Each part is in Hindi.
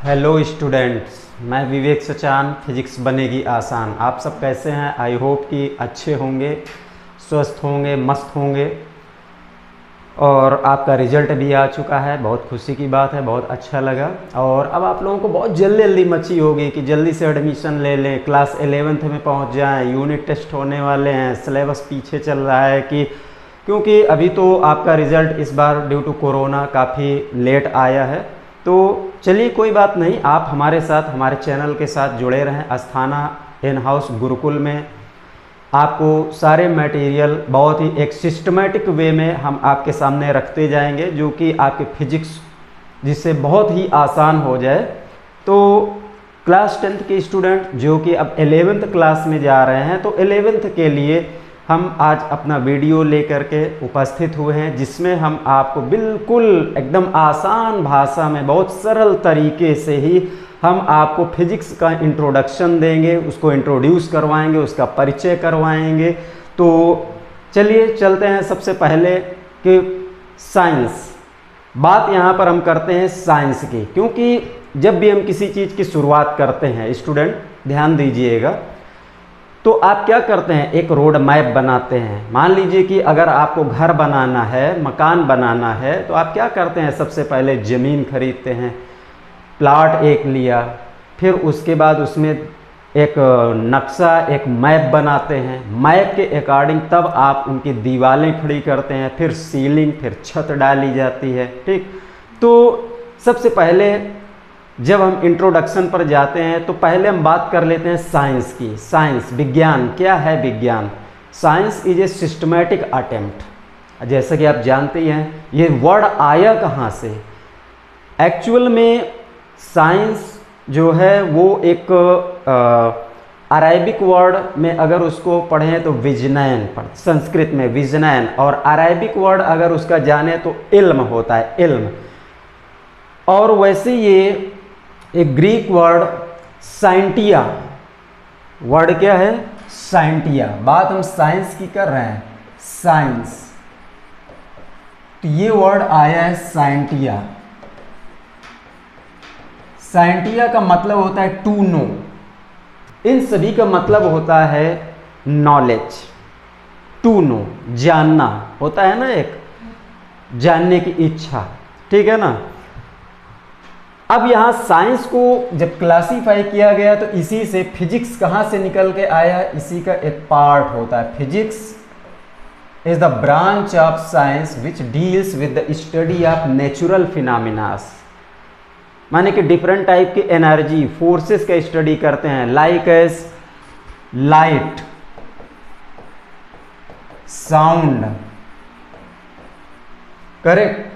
हेलो स्टूडेंट्स, मैं विवेक सचान। फिजिक्स बनेगी आसान। आप सब कैसे हैं? आई होप कि अच्छे होंगे, स्वस्थ होंगे, मस्त होंगे। और आपका रिजल्ट भी आ चुका है, बहुत खुशी की बात है, बहुत अच्छा लगा। और अब आप लोगों को बहुत जल्दी जल्दी मची होगी कि जल्दी से एडमिशन ले लें, क्लास 11th में पहुंच जाएं। यूनिट टेस्ट होने वाले हैं, सिलेबस पीछे चल रहा है कि क्योंकि अभी तो आपका रिज़ल्ट इस बार ड्यू टू कोरोना काफ़ी लेट आया है। तो चलिए कोई बात नहीं, आप हमारे साथ, हमारे चैनल के साथ जुड़े रहें। अस्थाना इन हाउस गुरुकुल में आपको सारे मटेरियल बहुत ही एक सिस्टमेटिक वे में हम आपके सामने रखते जाएंगे, जो कि आपके फिजिक्स जिससे बहुत ही आसान हो जाए। तो क्लास 10th के स्टूडेंट जो कि अब 11th क्लास में जा रहे हैं, तो 11th के लिए हम आज अपना वीडियो लेकर के उपस्थित हुए हैं, जिसमें हम आपको बिल्कुल एकदम आसान भाषा में बहुत सरल तरीके से ही हम आपको फिजिक्स का इंट्रोडक्शन देंगे, उसको इंट्रोड्यूस करवाएंगे, उसका परिचय करवाएंगे। तो चलिए चलते हैं। सबसे पहले कि साइंस, बात यहाँ पर हम करते हैं साइंस की, क्योंकि जब भी हम किसी चीज़ की शुरुआत करते हैं, स्टूडेंट ध्यान दीजिएगा, तो आप क्या करते हैं, एक रोड मैप बनाते हैं। मान लीजिए कि अगर आपको घर बनाना है, मकान बनाना है, तो आप क्या करते हैं, सबसे पहले ज़मीन खरीदते हैं, प्लाट एक लिया, फिर उसके बाद उसमें एक नक्शा, एक मैप बनाते हैं। मैप के अकॉर्डिंग तब आप उनकी दीवारें खड़ी करते हैं, फिर सीलिंग, फिर छत डाली जाती है। ठीक, तो सबसे पहले जब हम इंट्रोडक्शन पर जाते हैं तो पहले हम बात कर लेते हैं साइंस की। साइंस, विज्ञान क्या है? विज्ञान, science is a systematic attempt. जैसा कि आप जानते ही हैं, ये वर्ड आया कहाँ से? एक्चुअल में साइंस जो है वो एक अरेबिक वर्ड में अगर उसको पढ़ें तो विजनैन, संस्कृत में विजनैन, और अरेबिक वर्ड अगर उसका जाने तो इल्म होता है, इल्म। और वैसे ये एक ग्रीक वर्ड साइंटिया, वर्ड क्या है? साइंटिया। बात हम साइंस की कर रहे हैं, साइंस, तो ये वर्ड आया है साइंटिया। साइंटिया का मतलब होता है टू नो। इन सभी का मतलब होता है नॉलेज, टू नो, जानना होता है ना, एक जानने की इच्छा। ठीक है ना? अब यहाँ साइंस को जब क्लासीफाई किया गया तो इसी से फिजिक्स कहाँ से निकल के आया? इसी का एक पार्ट होता है। Physics is the branch of science which deals with the study of natural phenomenas, माने कि डिफरेंट टाइप की एनर्जी, फोर्सेस का स्टडी करते हैं, like as light, sound, correct,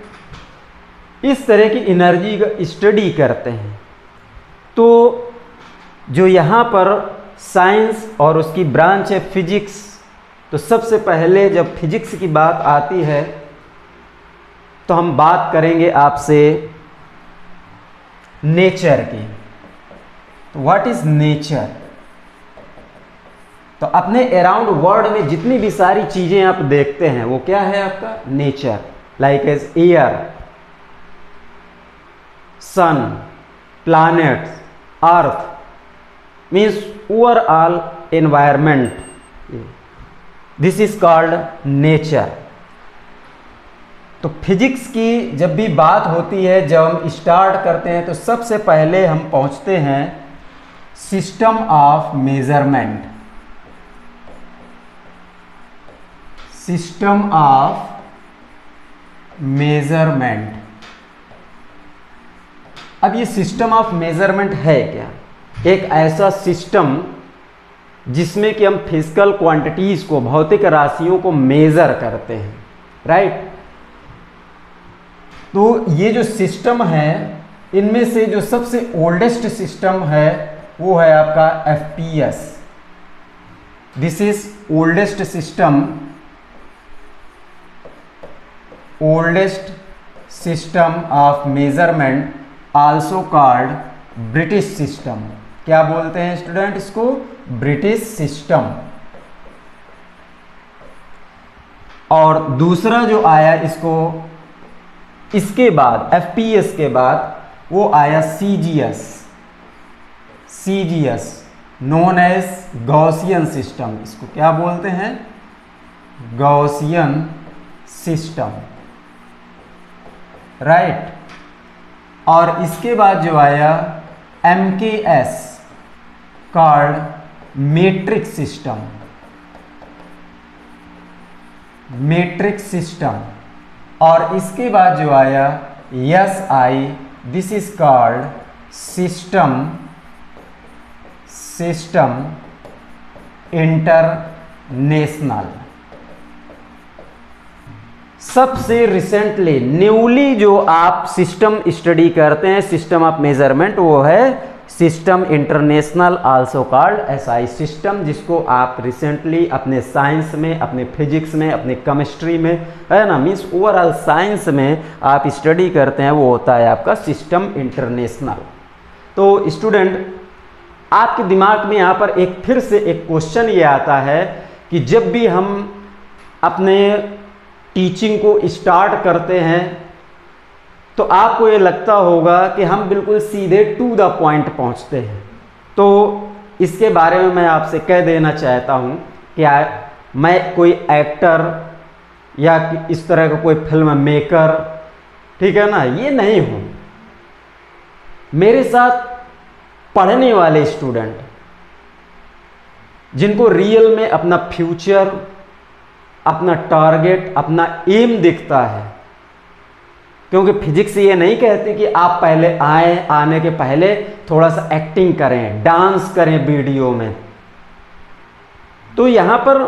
इस तरह की एनर्जी का स्टडी करते हैं। तो जो यहाँ पर साइंस और उसकी ब्रांच है फिजिक्स, तो सबसे पहले जब फिजिक्स की बात आती है तो हम बात करेंगे आपसे नेचर की। तो व्हाट इज नेचर? तो अपने अराउंड वर्ल्ड में जितनी भी सारी चीजें आप देखते हैं वो क्या है आपका? Nature. Like as air, sun, planets, earth, means overall environment, this is called nature. तो फिजिक्स की जब भी बात होती है, जब हम स्टार्ट करते हैं, तो सबसे पहले हम पहुंचते हैं system of measurement. System of measurement. अब ये सिस्टम ऑफ मेजरमेंट है क्या? एक ऐसा सिस्टम जिसमें कि हम फिजिकल क्वांटिटीज को, भौतिक राशियों को मेजर करते हैं, राइट? तो ये जो सिस्टम है, इनमें से जो सबसे ओल्डेस्ट सिस्टम है वो है आपका FPS। This is oldest system, oldest system of measurement, also called British system. क्या बोलते हैं स्टूडेंट इसको? British system. और दूसरा जो आया इसको, इसके बाद FPS के बाद वो आया CGS, CGS known as Gaussian system. इसको क्या बोलते हैं? Gaussian system, right. और इसके बाद जो आया MKS called matrix system, matrix system. और इसके बाद जो आया SI, this is called system, system international. सबसे रिसेंटली न्यूली जो आप सिस्टम स्टडी करते हैं, सिस्टम ऑफ मेजरमेंट, वो है system international, also called SI system, जिसको आप रिसेंटली अपने साइंस में, अपने फिजिक्स में, अपने केमिस्ट्री में, है ना, मीन्स ओवरऑल साइंस में आप स्टडी करते हैं, वो होता है आपका सिस्टम इंटरनेशनल। तो स्टूडेंट, आपके दिमाग में यहाँ पर एक फिर से एक क्वेश्चन ये आता है कि जब भी हम अपने टीचिंग को स्टार्ट करते हैं तो आपको ये लगता होगा कि हम बिल्कुल सीधे टू द पॉइंट पहुंचते हैं। तो इसके बारे में मैं आपसे कह देना चाहता हूं कि मैं कोई एक्टर या इस तरह का कोई फिल्म मेकर, ठीक है ना, ये नहीं हूं। मेरे साथ पढ़ने वाले स्टूडेंट जिनको रियल में अपना फ्यूचर, अपना टारगेट, अपना एम दिखता है, क्योंकि फिजिक्स ये नहीं कहती कि आप पहले आने के पहले थोड़ा सा एक्टिंग करें, डांस करें वीडियो में। तो यहां पर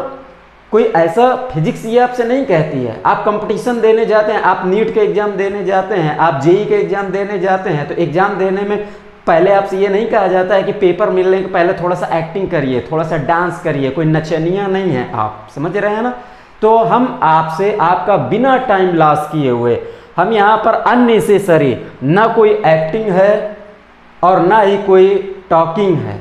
कोई ऐसा फिजिक्स ये आपसे नहीं कहती है। आप कंपटीशन देने जाते हैं, आप नीट के एग्जाम देने जाते हैं, आप जेई के एग्जाम देने जाते हैं, तो एग्जाम देने में पहले आपसे ये नहीं कहा जाता है कि पेपर मिलने के पहले थोड़ा सा एक्टिंग करिए, थोड़ा सा डांस करिए, कोई नचनिया नहीं है। आप समझ रहे हैं ना? तो हम आपसे, आपका बिना टाइम लॉस किए हुए, हम यहाँ पर अननेसेसरी ना कोई एक्टिंग है और ना ही कोई टॉकिंग है,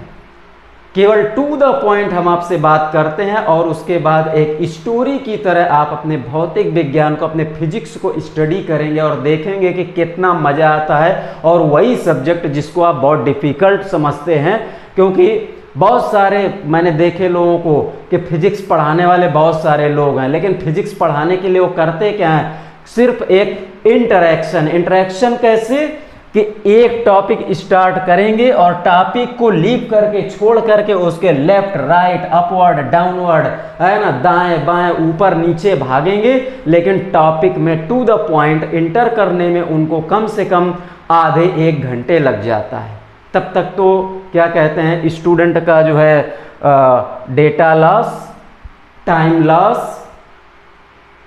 केवल टू द पॉइंट हम आपसे बात करते हैं। और उसके बाद एक स्टोरी की तरह आप अपने भौतिक विज्ञान को, अपने फिजिक्स को स्टडी करेंगे और देखेंगे कि कितना मजा आता है। और वही सब्जेक्ट जिसको आप बहुत डिफिकल्ट समझते हैं, क्योंकि बहुत सारे मैंने देखे लोगों को कि फिजिक्स पढ़ाने वाले बहुत सारे लोग हैं, लेकिन फिजिक्स पढ़ाने के लिए वो करते क्या हैं? सिर्फ एक इंटरेक्शन। इंटरेक्शन कैसे? कि एक टॉपिक स्टार्ट करेंगे और टॉपिक को लीव करके, छोड़ करके उसके लेफ्ट, राइट, अपवर्ड, डाउनवर्ड, है ना, दाएं बाएं, ऊपर नीचे भागेंगे, लेकिन टॉपिक में टू द पॉइंट इंटर करने में उनको कम से कम आधे 1 घंटे लग जाता है। तब तक तो क्या कहते हैं, स्टूडेंट का जो है data loss, time loss,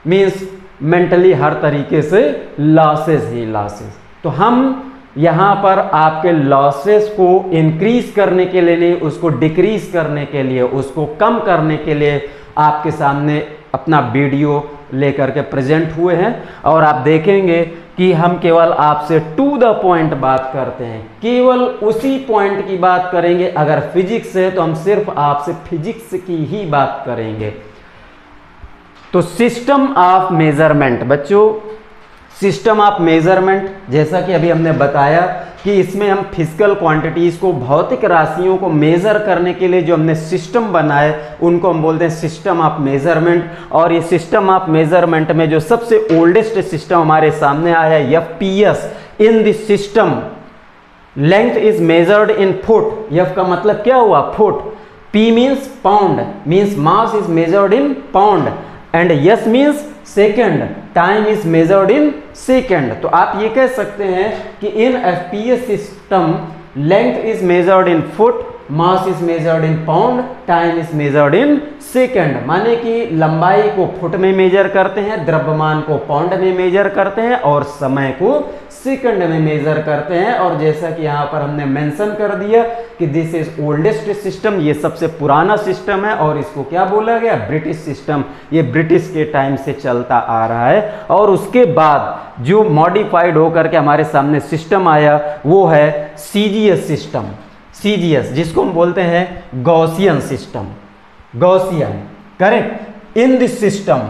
means mentally हर तरीके से लॉसेस ही लॉसेस। तो हम यहाँ पर आपके लॉसेस को इंक्रीज करने के लिए नहीं, उसको डिक्रीज करने के लिए, उसको कम करने के लिए आपके सामने अपना वीडियो लेकर के प्रेजेंट हुए हैं। और आप देखेंगे कि हम केवल आपसे टू द पॉइंट बात करते हैं, केवल उसी पॉइंट की बात करेंगे। अगर फिजिक्स है तो हम सिर्फ आपसे फिजिक्स की ही बात करेंगे। तो सिस्टम ऑफ मेजरमेंट बच्चों, सिस्टम ऑफ मेजरमेंट, जैसा कि अभी हमने बताया कि इसमें हम फिजिकल क्वांटिटीज को, भौतिक राशियों को मेजर करने के लिए जो हमने सिस्टम बनाए उनको हम बोलते हैं सिस्टम ऑफ मेजरमेंट। और ये सिस्टम ऑफ मेजरमेंट में जो सबसे ओल्डेस्ट सिस्टम हमारे सामने आया FPS. In this system length is measured in foot. F का मतलब क्या हुआ? Foot. P means pound, means mass is measured in pound, and S means second, time is measured in second. तो आप ये कह सकते हैं कि in FPS system length is measured in foot, mass is measured in pound, time is measured in second. माने कि लंबाई को फुट में मेजर करते हैं, द्रव्यमान को पाउंड में मेजर करते हैं और समय को सेकंड में मेजर करते हैं। और जैसा कि यहाँ पर हमने मेंशन कर दिया कि दिस इज ओल्डेस्ट सिस्टम, ये सबसे पुराना सिस्टम है और इसको क्या बोला गया? British system. ये ब्रिटिश के टाइम से चलता आ रहा है। और उसके बाद जो मॉडिफाइड होकर के हमारे सामने सिस्टम आया वो है सीजीएस सिस्टम। सीजीएस जिसको हम बोलते हैं Gaussian system. Gaussian, correct. In this system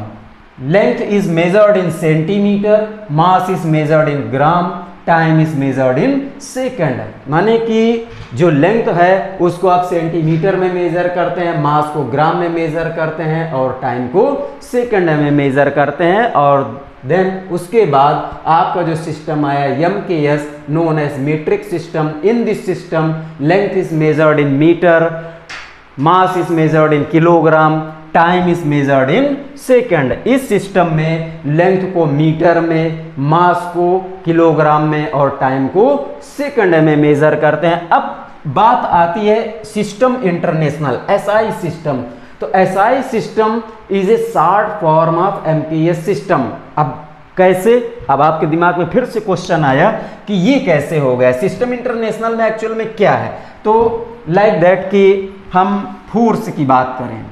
length is measured in centimeter, mass is measured in gram, time is measured in second. माने कि जो लेंथ है उसको आप सेंटीमीटर में मेजर करते हैं, मास को ग्राम में मेजर करते हैं और टाइम को सेकंड में मेजर करते हैं। और देन उसके बाद आपका जो सिस्टम आया MKS known as metric system. In this system length is measured in metre, mass is measured in kilogram, time is measured in second. इस सिस्टम में लेंथ को मीटर में, मास को किलोग्राम में और टाइम को सेकंड में मेजर करते हैं। अब बात आती है सिस्टम इंटरनेशनल SI सिस्टम। तो SI system is a short form of MKS system. अब कैसे? अब आपके दिमाग में फिर से क्वेश्चन आया कि ये कैसे हो गया, सिस्टम इंटरनेशनल में एक्चुअल में क्या है। तो लाइक दैट कि हम फोर्स की बात करें,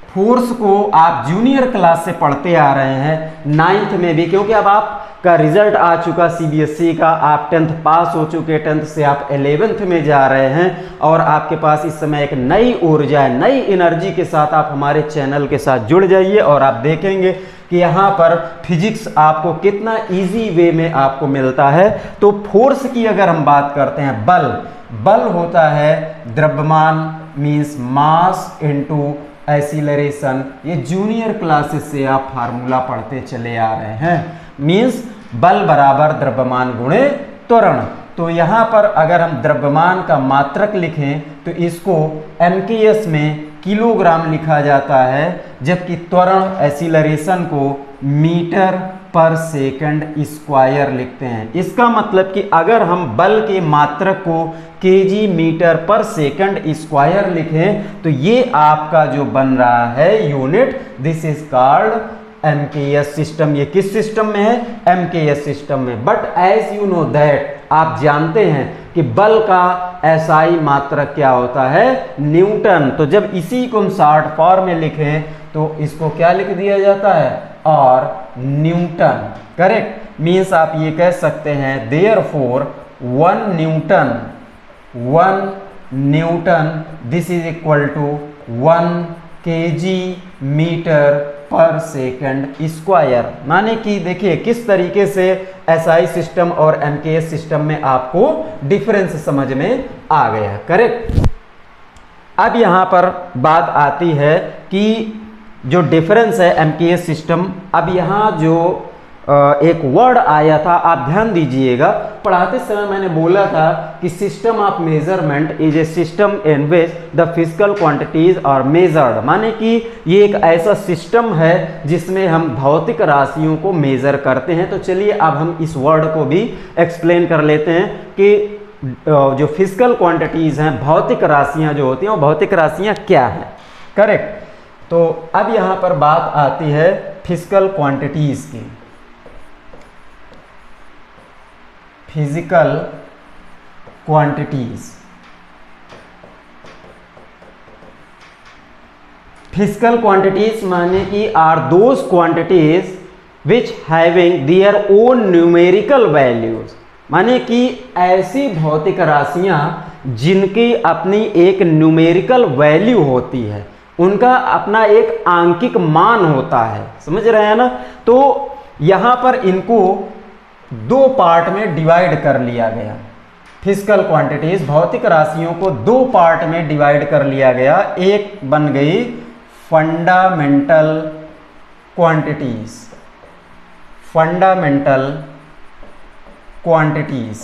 फोर्स को आप जूनियर क्लास से पढ़ते आ रहे हैं, 9th में भी, क्योंकि अब आपका रिजल्ट आ चुका CBSE का, आप 10th पास हो चुके, 10th से आप 11th में जा रहे हैं और आपके पास इस समय एक नई ऊर्जा है, नई एनर्जी के साथ आप हमारे चैनल के साथ जुड़ जाइए और आप देखेंगे कि यहाँ पर फिजिक्स आपको कितना इजी वे में आपको मिलता है। तो फोर्स की अगर हम बात करते हैं, बल होता है द्रव्यमान मीन्स मास इनटू एक्सीलरेशन। ये जूनियर क्लासेस से आप फार्मूला पढ़ते चले आ रहे हैं। मीन्स बल बराबर द्रव्यमान गुणे त्वरण। तो यहाँ पर अगर हम द्रव्यमान का मात्रक लिखें तो इसको MKS में किलोग्राम लिखा जाता है, जबकि त्वरण एक्सीलरेशन को मीटर पर सेकंड स्क्वायर लिखते हैं। इसका मतलब कि अगर हम बल के मात्रक को kg मीटर पर सेकंड स्क्वायर लिखें तो ये आपका जो बन रहा है unit, this is called MKS system. ये किस सिस्टम में है? MKS सिस्टम में। But as you know that, आप जानते हैं कि बल का SI मात्रक क्या होता है? न्यूटन। तो जब इसी को हम शॉर्ट फॉर्म में लिखें तो इसको क्या लिख दिया जाता है? और न्यूटन। करेक्ट। मीन्स आप ये कह सकते हैं therefore 1 newton this is equal to 1 kg metre पर सेकंड स्क्वायर। माने कि देखिए किस तरीके से SI सिस्टम और MKS सिस्टम में आपको डिफरेंस समझ में आ गया। करेक्ट। अब यहाँ पर बात आती है कि जो डिफरेंस है MKS सिस्टम, अब यहाँ जो एक वर्ड आया था, आप ध्यान दीजिएगा, पढ़ाते समय मैंने बोला था कि system of measurement is a system in which the physical quantities are measured. माने कि ये एक ऐसा सिस्टम है जिसमें हम भौतिक राशियों को मेजर करते हैं। तो चलिए अब हम इस वर्ड को भी एक्सप्लेन कर लेते हैं कि जो फिजिकल क्वांटिटीज हैं, भौतिक राशियां जो होती हैं, वो भौतिक राशियां क्या हैं। करेक्ट। तो अब यहाँ पर बात आती है फिजिकल क्वांटिटीज की। फिजिकल क्वांटिटीज, फिजिकल क्वांटिटीज माने कि are those quantities which having their own numerical values. माने कि ऐसी भौतिक राशियां जिनकी अपनी एक न्यूमेरिकल वैल्यू होती है, उनका अपना एक आंकिक मान होता है। समझ रहे हैं ना? तो यहां पर इनको 2 पार्ट में डिवाइड कर लिया गया। फिजिकल क्वांटिटीज, भौतिक राशियों को 2 पार्ट में डिवाइड कर लिया गया। एक बन गई फंडामेंटल क्वांटिटीज, फंडामेंटल क्वांटिटीज,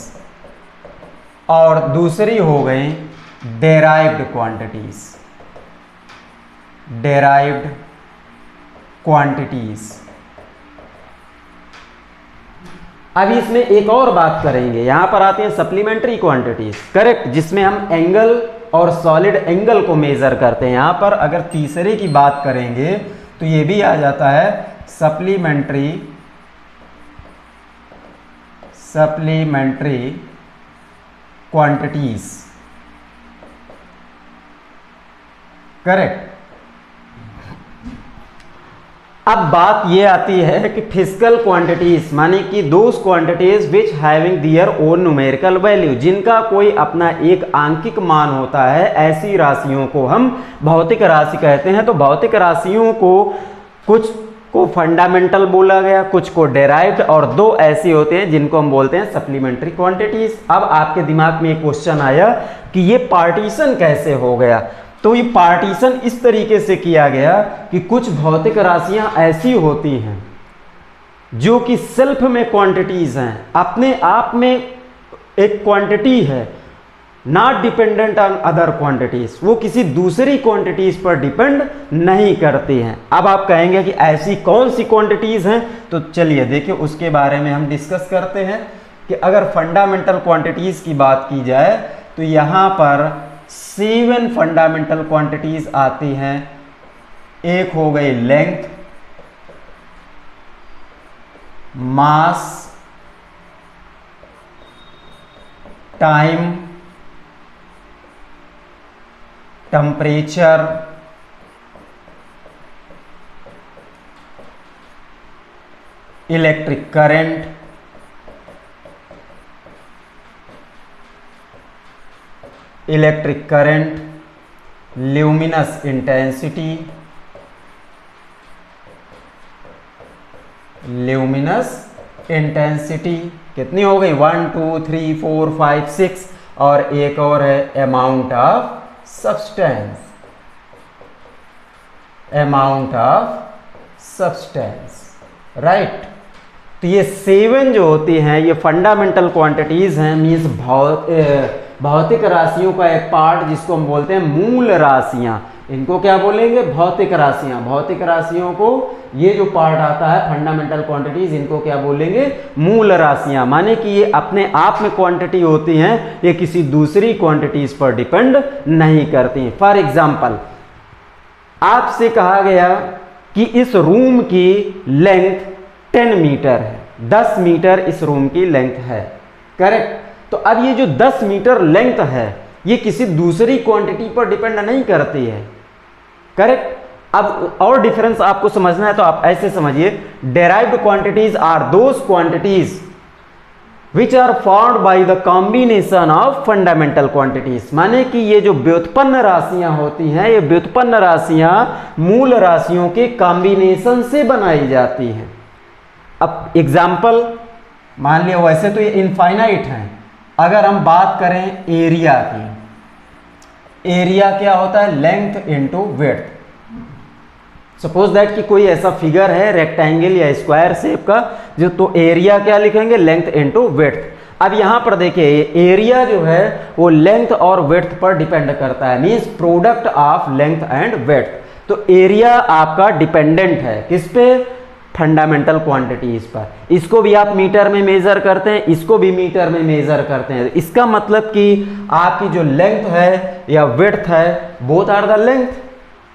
और दूसरी हो गई डेराइव्ड क्वांटिटीज, डेराइव्ड क्वांटिटीज। अब इसमें एक और बात करेंगे, यहां पर आते हैं सप्लीमेंट्री क्वांटिटीज। करेक्ट, जिसमें हम एंगल और सॉलिड एंगल को मेजर करते हैं। यहां पर अगर तीसरे की बात करेंगे तो ये भी आ जाता है सप्लीमेंट्री क्वांटिटीज। करेक्ट। अब बात ये आती है कि फिजिकल क्वांटिटीज माने कि those quantities which having their own numerical value, जिनका कोई अपना एक आंकिक मान होता है, ऐसी राशियों को हम भौतिक राशि कहते हैं। तो भौतिक राशियों को को फंडामेंटल बोला गया, कुछ को डेराइव्ड, और दो ऐसी होते हैं जिनको हम बोलते हैं सप्लीमेंट्री क्वांटिटीज। अब आपके दिमाग में एक क्वेश्चन आया कि ये पार्टीशन कैसे हो गया। तो ये पार्टीशन इस तरीके से किया गया कि कुछ भौतिक राशियां ऐसी होती हैं जो कि सेल्फ में क्वांटिटीज हैं, अपने आप में एक क्वांटिटी है, not dependent on other quantities, वो किसी दूसरी क्वांटिटीज पर डिपेंड नहीं करती हैं। अब आप कहेंगे कि ऐसी कौन सी क्वांटिटीज हैं, तो चलिए देखिए उसके बारे में हम डिस्कस करते हैं कि अगर फंडामेंटल क्वांटिटीज की बात की जाए तो यहां पर 7 फंडामेंटल क्वांटिटीज आती हैं। एक हो गई length, mass, time, temperature, electric current, luminous intensity, कितनी हो गई 1 2 3 4 5 6, और एक और है अमाउंट ऑफ सब्सटेंस, राइट। तो ये 7 जो होती हैं ये फंडामेंटल क्वांटिटीज हैं, मीन्स भौतिक राशियों का एक पार्ट जिसको हम बोलते हैं मूल राशियां। इनको क्या बोलेंगे? भौतिक राशियां। भौतिक राशियों को ये जो पार्ट आता है फंडामेंटल क्वांटिटीज, इनको क्या बोलेंगे? मूल राशियां। माने कि ये अपने आप में क्वांटिटी होती हैं, ये किसी दूसरी क्वांटिटीज पर डिपेंड नहीं करती। फॉर एग्जाम्पल, आपसे कहा गया कि इस रूम की लेंथ 10 मीटर है, 10 मीटर इस रूम की लेंथ है, करेक्ट। तो अब ये जो 10 मीटर लेंथ है ये किसी दूसरी क्वांटिटी पर डिपेंड नहीं करती है, करेक्ट। अब और डिफरेंस आपको समझना है तो आप ऐसे समझिए, derived quantities are those quantities which are formed by the combination of fundamental quantities. माने कि ये जो व्युत्पन्न राशियां होती हैं, ये व्युत्पन्न राशियां मूल राशियों के कॉम्बिनेशन से बनाई जाती हैं। अब एग्जाम्पल मान लिया, वैसे तो ये इनफाइनाइट हैं। अगर हम बात करें एरिया की, एरिया क्या होता है? Length into width. Suppose that कि कोई ऐसा फिगर है रेक्टेंगल या स्क्वायर शेप का, जो तो एरिया क्या लिखेंगे? Length into width. अब यहां पर देखिए एरिया जो है वो लेंथ और विड्थ पर डिपेंड करता है, means product of length and width. तो एरिया आपका डिपेंडेंट है किस पे? फंडामेंटल क्वांटिटीज पर। इसको भी आप मीटर में मेजर करते हैं, इसको भी मीटर में मेजर करते हैं। इसका मतलब कि आपकी जो लेंथ है या विड्थ है, बोथ आर द लेंथ।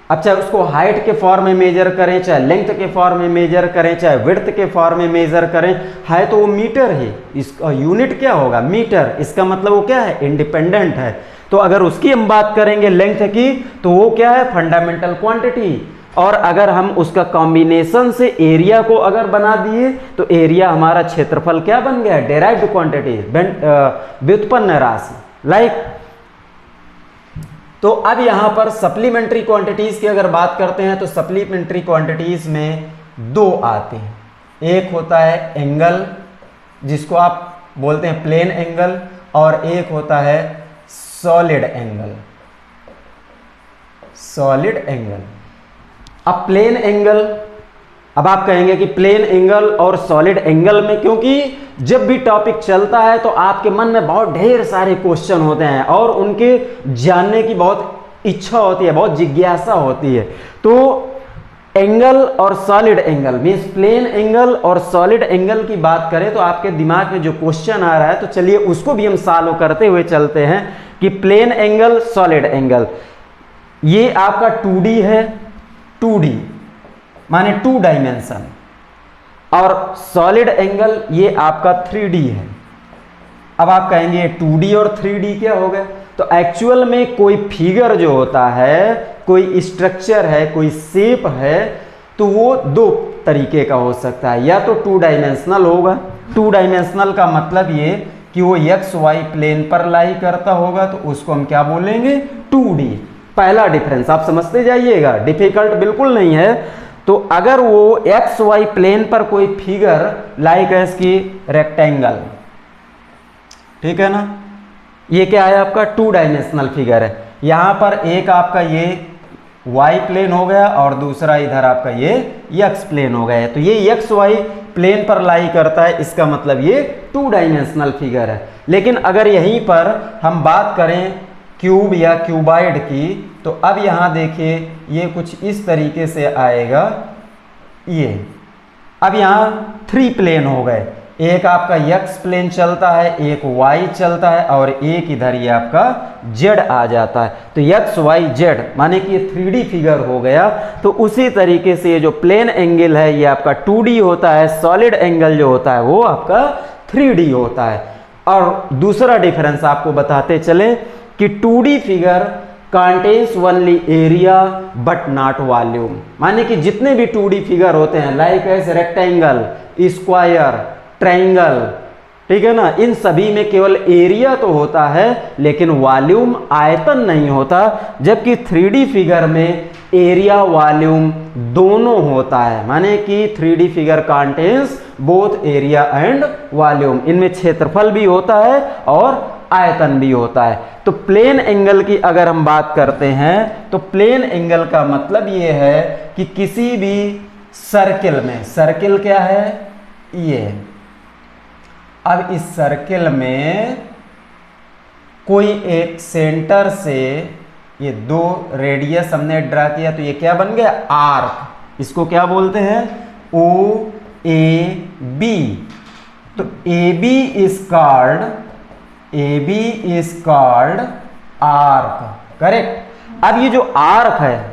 अब चाहे उसको हाइट के फॉर्म में मेजर करें, चाहे लेंथ के फॉर्म में मेजर करें, चाहे विड्थ के फॉर्म में मेजर करें, है तो वो मीटर है। इसका यूनिट क्या होगा? मीटर। इसका मतलब वो क्या है? इंडिपेंडेंट है। तो अगर उसकी हम बात करेंगे लेंथ की, तो वो क्या है? Fundamental quantity. और अगर हम उसका कॉम्बिनेशन से एरिया को अगर बना दिए तो एरिया हमारा क्षेत्रफल क्या बन गया? डेराइव्ड क्वांटिटी, व्युत्पन्न राशि, लाइक। तो अब यहां पर सप्लीमेंट्री क्वांटिटीज की अगर बात करते हैं तो सप्लीमेंट्री क्वांटिटीज में 2 आते हैं। एक होता है एंगल, जिसको आप बोलते हैं प्लेन एंगल, और एक होता है सॉलिड एंगल। अब प्लेन एंगल, अब आप कहेंगे कि प्लेन एंगल और सॉलिड एंगल में, क्योंकि जब भी टॉपिक चलता है तो आपके मन में बहुत ढेर सारे क्वेश्चन होते हैं और उनके जानने की बहुत इच्छा होती है, बहुत जिज्ञासा होती है। तो एंगल और solid angle means plane angle और सॉलिड एंगल की बात करें तो आपके दिमाग में जो क्वेश्चन आ रहा है, तो चलिए उसको भी हम सॉल्व करते हुए चलते हैं कि प्लेन एंगल, सॉलिड एंगल, ये आपका 2D है, 2D माने 2 डायमेंशन, और सॉलिड एंगल ये आपका 3D है। अब आप कहेंगे 2D और 3D क्या हो गया? तो एक्चुअल में कोई फिगर जो होता है, कोई स्ट्रक्चर है, कोई शेप है, तो वो 2 तरीके का हो सकता है। या तो 2 डायमेंशनल होगा। 2 डायमेंशनल का मतलब ये कि वो XY प्लेन पर लाई करता होगा, तो उसको हम क्या बोलेंगे? 2D। पहला डिफरेंस आप समझते जाइएगा, डिफिकल्ट बिल्कुल नहीं है। तो तो अगर वो एक्स वाई प्लेन पर कोई फिगर लाइक है इसकी रेक्टेंगल, ठीक है ना, ये क्या है आपका 2 डायमेंशनल फिगर है। यहां पर एक आपका ये y प्लेन हो गया और दूसरा इधर आपका ये x प्लेन हो गया। तो ये x y प्लेन पर लाई करता है, इसका मतलब ये 2 डायमेंशनल फिगर है। लेकिन अगर यहीं पर हम बात करें क्यूब या क्यूबाइड की, तो अब यहाँ देखिए ये कुछ इस तरीके से आएगा। ये अब यहाँ 3 प्लेन हो गए, एक आपका x प्लेन चलता है, एक y चलता है और एक इधर ये आपका z आ जाता है। तो x y z माने कि ये 3D फिगर हो गया। तो उसी तरीके से ये जो प्लेन एंगल है ये आपका 2D होता है, सॉलिड एंगल जो होता है वो आपका 3D होता है। और दूसरा डिफरेंस आपको बताते चले कि 2D figure contains only area but not volume, माने कि जितने भी 2D फिगर होते हैं like as rectangle, square, triangle, ठीक है ना, इन सभी में केवल एरिया तो होता है लेकिन वॉल्यूम आयतन नहीं होता। जबकि 3D फिगर में एरिया वॉल्यूम दोनों होता है, माने कि 3D figure contains both area and volume, इनमें क्षेत्रफल भी होता है और आयतन भी होता है। तो प्लेन एंगल की अगर हम बात करते हैं तो प्लेन एंगल का मतलब ये है कि किसी भी सर्किल में, सर्किल क्या है ये, अब इस सर्किल में कोई एक सेंटर से ये 2 रेडियस हमने ड्रा किया, तो ये क्या बन गया आर्क, इसको क्या बोलते हैं ओ ए बी। तो A B is called arc, correct. अब ये जो आर्क है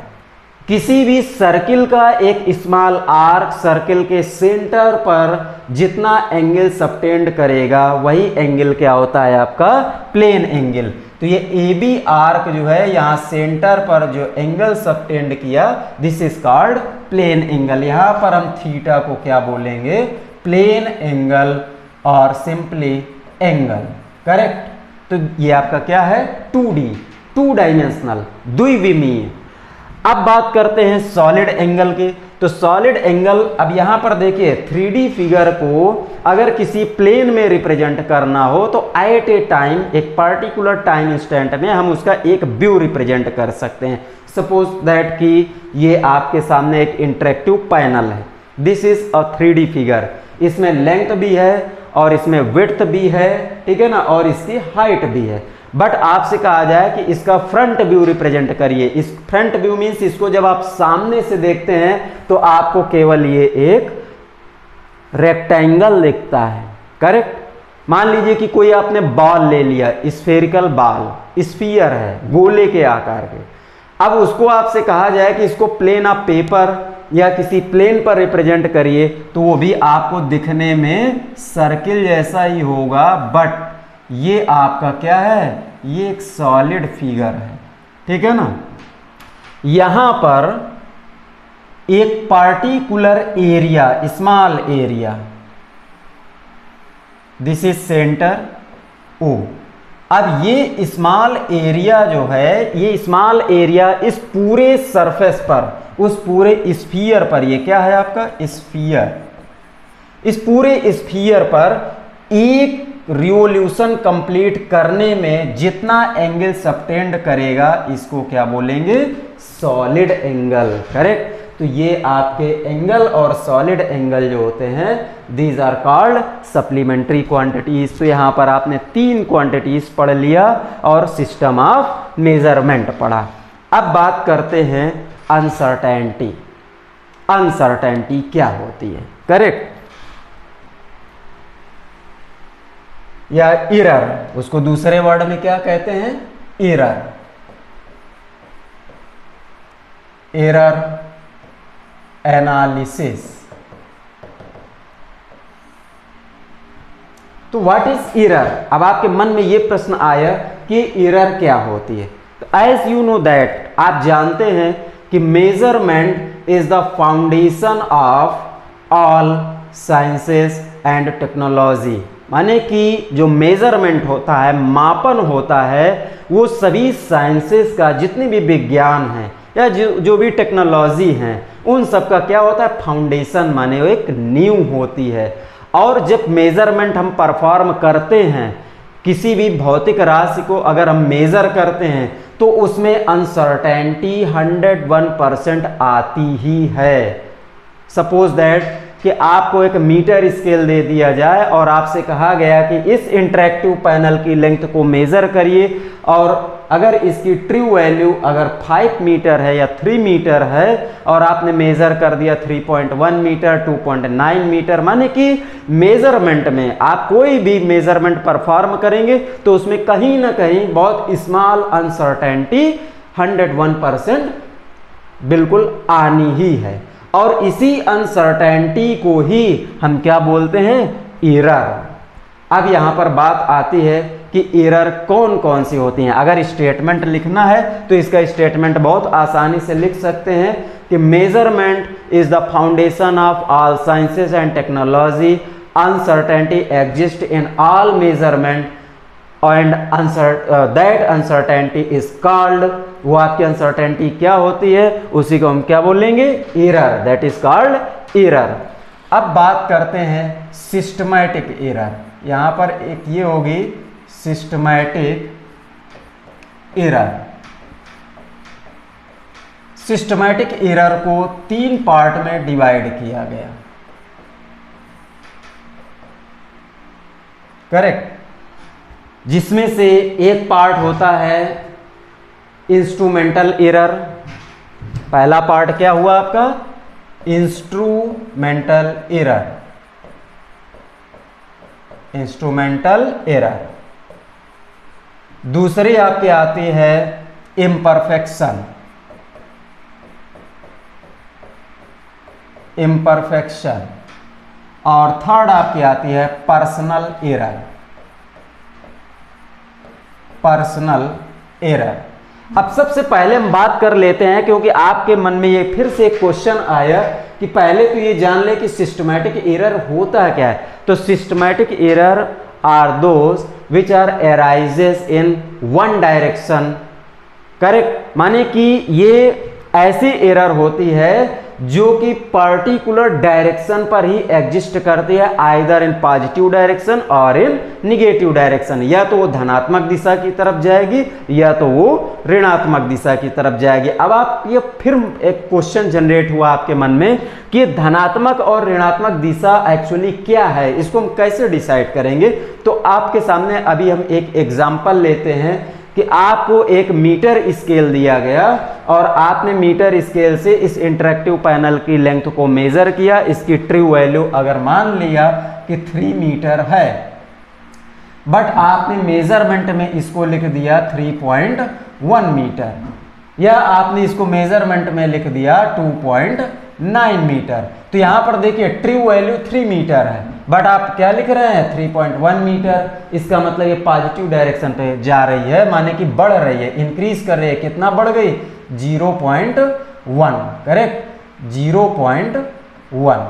किसी भी सर्किल का एक स्मॉल आर्क सर्किल के सेंटर पर जितना एंगल सबटेंड करेगा वही एंगल क्या होता है आपका प्लेन एंगल। तो ये ए बी आर्क जो है यहाँ सेंटर पर जो एंगल सबटेंड किया this is called plane angle. यहाँ पर हम थीटा को क्या बोलेंगे प्लेन एंगल और सिंपली एंगल, करेक्ट। तो ये आपका क्या है 2D 2 डायमेंशनल द्विविमीय। अब बात करते हैं सॉलिड एंगल की। तो सॉलिड एंगल, अब यहां पर देखिए 3D फिगर को अगर किसी प्लेन में रिप्रेजेंट करना हो तो एट ए टाइम, एक पार्टिकुलर टाइम इंस्टेंट में हम उसका एक व्यू रिप्रेजेंट कर सकते हैं। सपोज दैट कि ये आपके सामने एक इंटरेक्टिव पैनल है, this is a 3D figure, इसमें लेंथ भी है और इसमें विड्थ भी है, ठीक है ना, और इसकी हाइट भी है। बट आपसे कहा जाए कि इसका फ्रंट व्यू रिप्रेजेंट करिए। इस फ्रंट व्यू मीन्स इसको जब आप सामने से देखते हैं तो आपको केवल ये एक रेक्टेंगल दिखता है, करेक्ट। मान लीजिए कि कोई आपने बॉल ले लिया, स्फेरिकल बॉल, स्फीयर है गोले के आकार के। अब उसको आपसे कहा जाए कि इसको प्लेन ऑफ पेपर या किसी प्लेन पर रिप्रेजेंट करिए तो वो भी आपको दिखने में सर्किल जैसा ही होगा, बट ये आपका क्या है ये एक सॉलिड फिगर है, ठीक है ना। यहां पर एक particular area, small area, this is centre O. अब ये स्मॉल एरिया जो है, ये स्मॉल एरिया इस पूरे सरफेस पर, उस पूरे स्फीयर पर, ये क्या है आपका स्फीयर, इस पूरे स्फीयर पर एक रिवोल्यूशन कंप्लीट करने में जितना एंगल सबटेंड करेगा इसको क्या बोलेंगे सॉलिड एंगल, करेक्ट। तो ये आपके एंगल और सॉलिड एंगल जो होते हैं these are called supplementary quantities. तो यहाँ पर आपने 3 क्वांटिटीज पढ़ लिया और सिस्टम ऑफ मेजरमेंट पढ़ा। अब बात करते हैं अनसर्टेनिटी। अनसर्टेनिटी क्या होती है, करेक्ट, या एरर, उसको दूसरे वर्ड में क्या कहते हैं एरर। Error analysis. तो व्हाट इज एरर। अब आपके मन में यह प्रश्न आया कि एरर क्या होती है। तो एज यू नो दैट, आप जानते हैं कि measurement is the foundation of all sciences and technology. माने कि जो मेजरमेंट होता है, मापन होता है, वो सभी साइंसेस का जितने भी विज्ञान हैं या जो भी टेक्नोलॉजी हैं उन सब का क्या होता है, फाउंडेशन माने एक नींव होती है। और जब मेजरमेंट हम परफॉर्म करते हैं, किसी भी भौतिक राशि को अगर हम मेजर करते हैं तो उसमें अनसर्टेनिटी 101% आती ही है। सपोज दैट कि आपको एक मीटर स्केल दे दिया जाए और आपसे कहा गया कि इस इंटरेक्टिव पैनल की लेंथ को मेजर करिए, और अगर इसकी ट्रू वैल्यू अगर 5 मीटर है या 3 मीटर है और आपने मेजर कर दिया 3.1 मीटर, 2.9 मीटर, माने कि मेजरमेंट में आप कोई भी मेजरमेंट परफॉर्म करेंगे तो उसमें कहीं ना कहीं बहुत स्मॉल अनसर्टेनिटी 101% बिल्कुल आनी ही है। और इसी अनसर्टेनिटी को ही हम क्या बोलते हैं, एरर। अब यहां पर बात आती है कि एरर कौन कौन सी होती हैं। अगर स्टेटमेंट लिखना है तो इसका स्टेटमेंट बहुत आसानी से लिख सकते हैं कि measurement is the foundation of all sciences and technology, uncertainty exist in all measurement and that uncertainty is called, वो आपकी अनसर्टेनिटी क्या होती है उसी को हम क्या बोलेंगे, error, that is called error. अब बात करते हैं सिस्टमैटिक एरर। यहां पर एक ये होगी सिस्टमैटिक एरर। सिस्टमैटिक एरर को 3 पार्ट में डिवाइड किया गया, करेक्ट, जिसमें से एक पार्ट होता है इंस्ट्रूमेंटल एरर। पहला पार्ट क्या हुआ आपका, इंस्ट्रूमेंटल एरर, इंस्ट्रूमेंटल एरर। दूसरी आपकी आती है इम्परफेक्शन, इम्परफेक्शन। और थर्ड आपकी आती है पर्सनल एरर, पर्सनल एरर। अब सबसे पहले हम बात कर लेते हैं, क्योंकि आपके मन में ये फिर से एक क्वेश्चन आया कि पहले तो ये जान ले कि सिस्टमैटिक एरर होता है क्या है। तो systematic error are those which are arises in one direction, correct, माने कि ये ऐसी एरर होती है जो कि पर्टिकुलर डायरेक्शन पर ही एग्जिस्ट करती है, आइदर इन पॉजिटिव डायरेक्शन और इन निगेटिव डायरेक्शन। या तो वो धनात्मक दिशा की तरफ जाएगी या तो वो ऋणात्मक दिशा की तरफ जाएगी। अब आप ये फिर एक क्वेश्चन जनरेट हुआ आपके मन में कि धनात्मक और ऋणात्मक दिशा एक्चुअली क्या है, इसको हम कैसे डिसाइड करेंगे। तो आपके सामने अभी हम एक एग्जाम्पल लेते हैं कि आपको एक मीटर स्केल दिया गया और आपने मीटर स्केल से इस इंटरेक्टिव पैनल की लेंथ को मेजर किया। इसकी ट्रू वैल्यू अगर मान लिया कि 3 मीटर है, बट आपने मेजरमेंट में इसको लिख दिया 3.1 मीटर, या आपने इसको मेजरमेंट में लिख दिया 2.9 मीटर। तो यहां पर देखिए ट्रू वैल्यू 3 मीटर है, बट आप क्या लिख रहे हैं 3.1 मीटर। इसका मतलब ये पॉजिटिव डायरेक्शन पे जा रही है, माने कि बढ़ रही है, इंक्रीज कर रही है। कितना बढ़ गई, 0.1, करेक्ट, 0.1।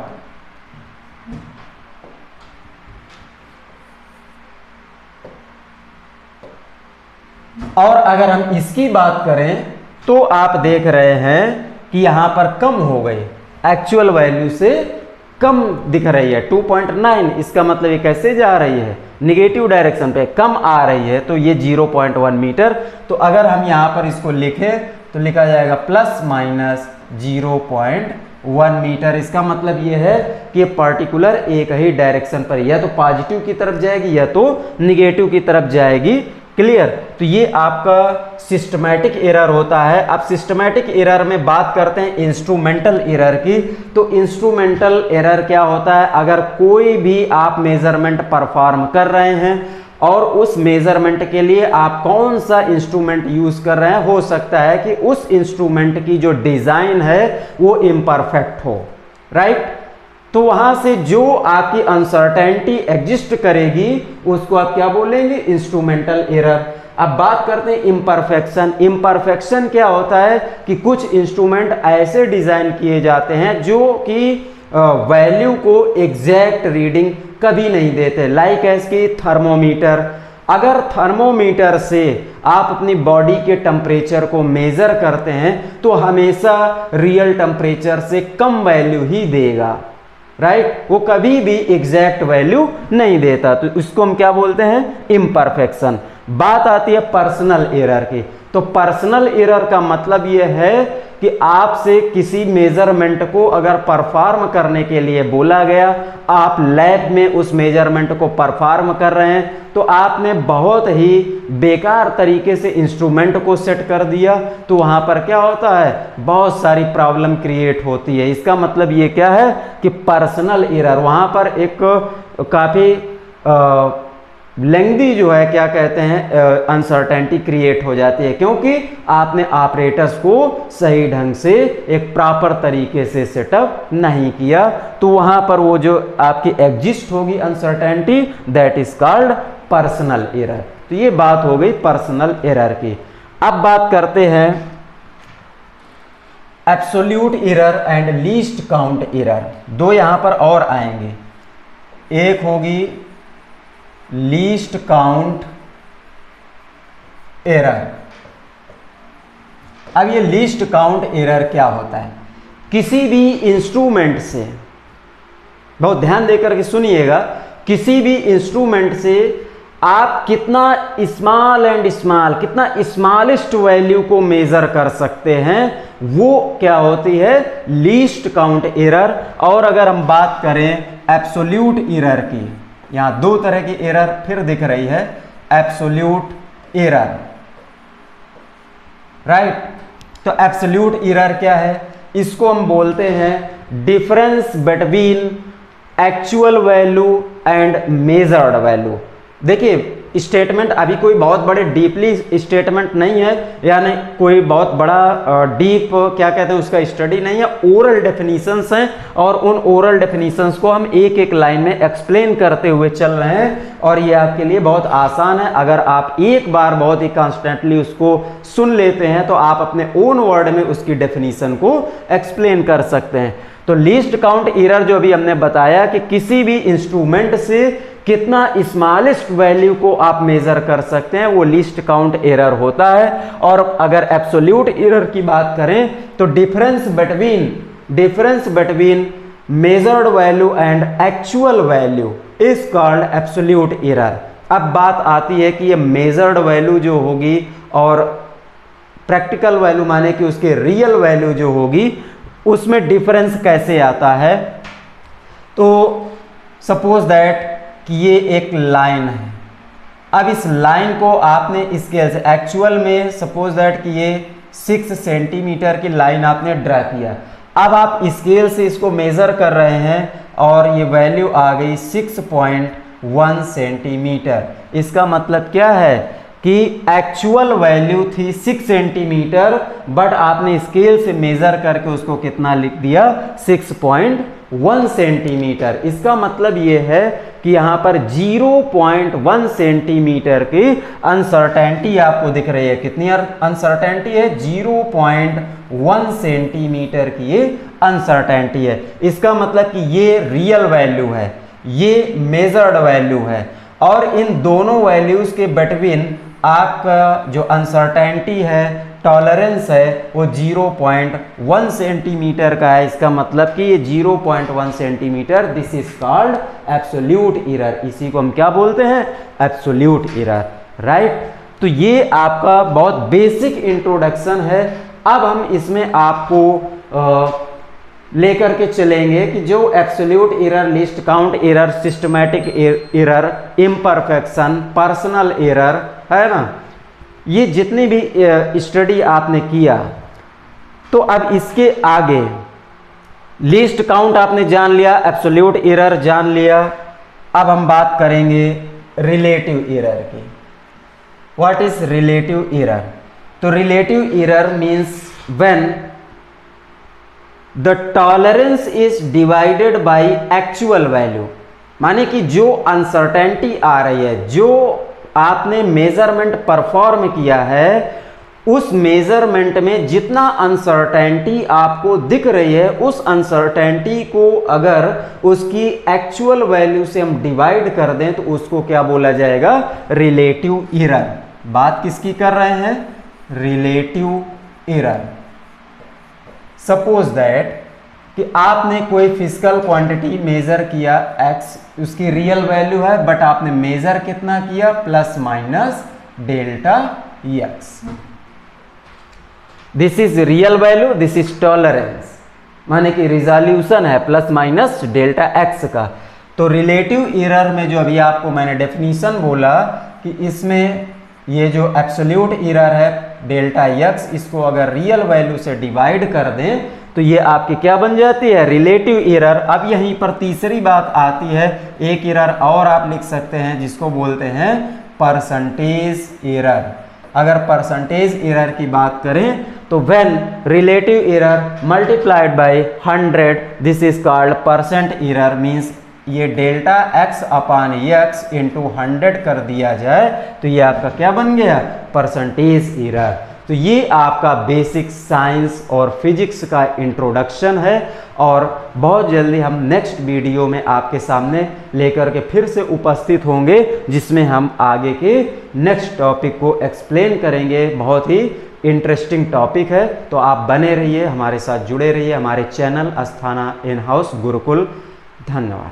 और अगर हम इसकी बात करें तो आप देख रहे हैं कि यहां पर कम हो गई, एक्चुअल वैल्यू से कम दिख रही है 2.9। इसका मतलब ये कैसे जा रही है, निगेटिव डायरेक्शन पे कम आ रही है, तो ये 0.1 मीटर। तो अगर हम यहां पर इसको लिखें तो लिखा जाएगा प्लस माइनस 0.1 मीटर। इसका मतलब ये है कि ये पर्टिकुलर एक ही डायरेक्शन पर या तो पॉजिटिव की तरफ जाएगी या तो निगेटिव की तरफ जाएगी, क्लियर। तो ये आपका सिस्टमैटिक एरर होता है। अब सिस्टमैटिक एरर में बात करते हैं इंस्ट्रूमेंटल एरर की। तो इंस्ट्रूमेंटल एरर क्या होता है, अगर कोई भी आप मेजरमेंट परफॉर्म कर रहे हैं और उस मेजरमेंट के लिए आप कौन सा इंस्ट्रूमेंट यूज कर रहे हैं, हो सकता है कि उस इंस्ट्रूमेंट की जो डिजाइन है वो इम्परफेक्ट हो, राइट। तो वहां से जो आपकी अनसर्टेनिटी एग्जिस्ट करेगी उसको आप क्या बोलेंगे, इंस्ट्रूमेंटल एरर। अब बात करते हैं इम्परफेक्शन। इम्परफेक्शन क्या होता है कि कुछ इंस्ट्रूमेंट ऐसे डिजाइन किए जाते हैं जो कि वैल्यू को एग्जैक्ट रीडिंग कभी नहीं देते, लाइक एज की थर्मोमीटर अगर थर्मोमीटर से आप अपनी बॉडी के टेम्परेचर को मेजर करते हैं तो हमेशा रियल टेम्परेचर से कम वैल्यू ही देगा, राइट। वो कभी भी एग्जैक्ट वैल्यू नहीं देता, तो इसको हम क्या बोलते हैं, इम्परफेक्शन। बात आती है पर्सनल एरर की, तो पर्सनल एरर का मतलब यह है कि आपसे किसी मेजरमेंट को अगर परफॉर्म करने के लिए बोला गया, आप लैब में उस मेजरमेंट को परफॉर्म कर रहे हैं, तो आपने बहुत ही बेकार तरीके से इंस्ट्रूमेंट को सेट कर दिया, तो वहां पर क्या होता है, बहुत सारी प्रॉब्लम क्रिएट होती है। इसका मतलब ये क्या है कि पर्सनल एरर, वहां पर एक काफी लेंथी जो है क्या कहते हैं अनसर्टेनिटी क्रिएट हो जाती है, क्योंकि आपने ऑपरेटर्स को सही ढंग से एक प्रॉपर तरीके से सेटअप नहीं किया, तो वहां पर वो जो आपकी एग्जिस्ट होगी uncertainty, that is called personal error. तो ये बात हो गई पर्सनल एरर की। अब बात करते हैं absolute error and least count error. दो यहां पर और आएंगे, एक होगी लीस्ट काउंट एरर। अब ये लीस्ट काउंट एरर क्या होता है, किसी भी इंस्ट्रूमेंट से, बहुत ध्यान देकर के सुनिएगा, किसी भी इंस्ट्रूमेंट से आप कितना स्मॉल एंड स्मॉल, कितना स्मॉलेस्ट वैल्यू को मेजर कर सकते हैं, वो क्या होती है, लीस्ट काउंट एरर। और अगर हम बात करें एब्सोल्यूट एरर की, यहां दो तरह की एरर फिर दिख रही है, एब्सोल्यूट एरर, राइट। तो एब्सोल्यूट एरर क्या है, इसको हम बोलते हैं difference between actual value and measured value. देखिए स्टेटमेंट अभी कोई बहुत बड़े डीपली स्टेटमेंट नहीं है, यानी कोई बहुत बड़ा डीप क्या कहते हैं उसका स्टडी नहीं है, ओरल डेफिनेशंस हैं, और उन ओरल डेफिनेशंस को हम एक एक लाइन में एक्सप्लेन करते हुए चल रहे हैं, और ये आपके लिए बहुत आसान है। अगर आप एक बार बहुत ही कॉन्स्टेंटली उसको सुन लेते हैं तो आप अपने ओन वर्ड में उसकी डेफिनेशन को एक्सप्लेन कर सकते हैं। तो लीस्ट काउंट एरर जो अभी हमने बताया कि किसी भी इंस्ट्रूमेंट से कितना स्मॉलेस्ट वैल्यू को आप मेजर कर सकते हैं, वो लीस्ट काउंट एरर होता है। और अगर एब्सोल्यूट एरर की बात करें तो difference between measured value and actual value is called absolute error. अब बात आती है कि ये मेजर्ड वैल्यू जो होगी और प्रैक्टिकल वैल्यू माने कि उसके रियल वैल्यू जो होगी, उसमें डिफरेंस कैसे आता है। तो सपोज दैट कि ये एक लाइन है, अब इस लाइन को आपने स्केल से, एक्चुअल में सपोज दैट कि ये 6 सेंटीमीटर की लाइन आपने ड्रा किया, अब आप स्केल से इसको मेजर कर रहे हैं और ये वैल्यू आ गई 6.1 सेंटीमीटर। इसका मतलब क्या है कि एक्चुअल वैल्यू थी 6 सेंटीमीटर, बट आपने स्केल से मेजर करके उसको कितना लिख दिया, 6.1 सेंटीमीटर। इसका मतलब ये है कि यहाँ पर 0.1 सेंटीमीटर की अनसर्टेनिटी आपको दिख रही है। कितनी अनसर्टेनिटी है, 0.1 सेंटीमीटर की ये अनसर्टेनिटी है। इसका मतलब कि ये रियल वैल्यू है, ये मेजर्ड वैल्यू है, और इन दोनों वैल्यूज के बिटवीन आपका जो अनसर्टेनिटी है, टॉलरेंस है, वो 0.1 सेंटीमीटर का है। इसका मतलब कि ये 0.1 centimetre, this is called absolute error. इसी को हम क्या बोलते हैं, एब्सोल्यूट एरर, राइट। तो ये आपका बहुत बेसिक इंट्रोडक्शन है। अब हम इसमें आपको लेकर के चलेंगे कि जो absolute error, list count error, systematic error, imperfection, personal error है ना, ये जितनी भी स्टडी आपने किया, तो अब इसके आगे लिस्ट काउंट आपने जान लिया, एब्सोल्यूट एरर जान लिया। अब हम बात करेंगे रिलेटिव एरर की। What is relative error? तो relative error means when the tolerance is divided by actual value, माने कि जो अनसर्टेनिटी आ रही है, जो आपने मेजरमेंट परफॉर्म किया है, उस मेजरमेंट में जितना अनसर्टेनिटी आपको दिख रही है, उस अनसर्टेनिटी को अगर उसकी एक्चुअल वैल्यू से हम डिवाइड कर दें तो उसको क्या बोला जाएगा? Relative error. बात किसकी कर रहे हैं? Relative error. सपोज दैट कि आपने कोई फिजिकल क्वांटिटी मेजर किया x, उसकी रियल वैल्यू है, बट आपने मेजर कितना किया? Plus minus delta x। This is real value, this is tolerance, माने कि रिजोल्यूशन है प्लस माइनस डेल्टा x का। तो रिलेटिव एरर में जो अभी आपको मैंने डेफिनीशन बोला कि इसमें ये जो एब्सोल्यूट एरर है डेल्टा x, इसको अगर रियल वैल्यू से डिवाइड कर दें तो ये आपकी क्या बन जाती है? Relative error. अब यहीं पर तीसरी बात आती है, एक एरर और आप लिख सकते हैं जिसको बोलते हैं परसेंटेज एरर। अगर परसेंटेज एरर की बात करें तो when relative error multiplied by 100, this is called percent error. Means ये डेल्टा x अपान x इंटू 100 कर दिया जाए तो ये आपका क्या बन गया? Percentage error. तो ये आपका बेसिक साइंस और फिजिक्स का इंट्रोडक्शन है, और बहुत जल्दी हम नेक्स्ट वीडियो में आपके सामने लेकर के फिर से उपस्थित होंगे, जिसमें हम आगे के नेक्स्ट टॉपिक को एक्सप्लेन करेंगे। बहुत ही इंटरेस्टिंग टॉपिक है, तो आप बने रहिए, हमारे साथ जुड़े रहिए, हमारे channel Asthana in house Gurukul. धन्यवाद।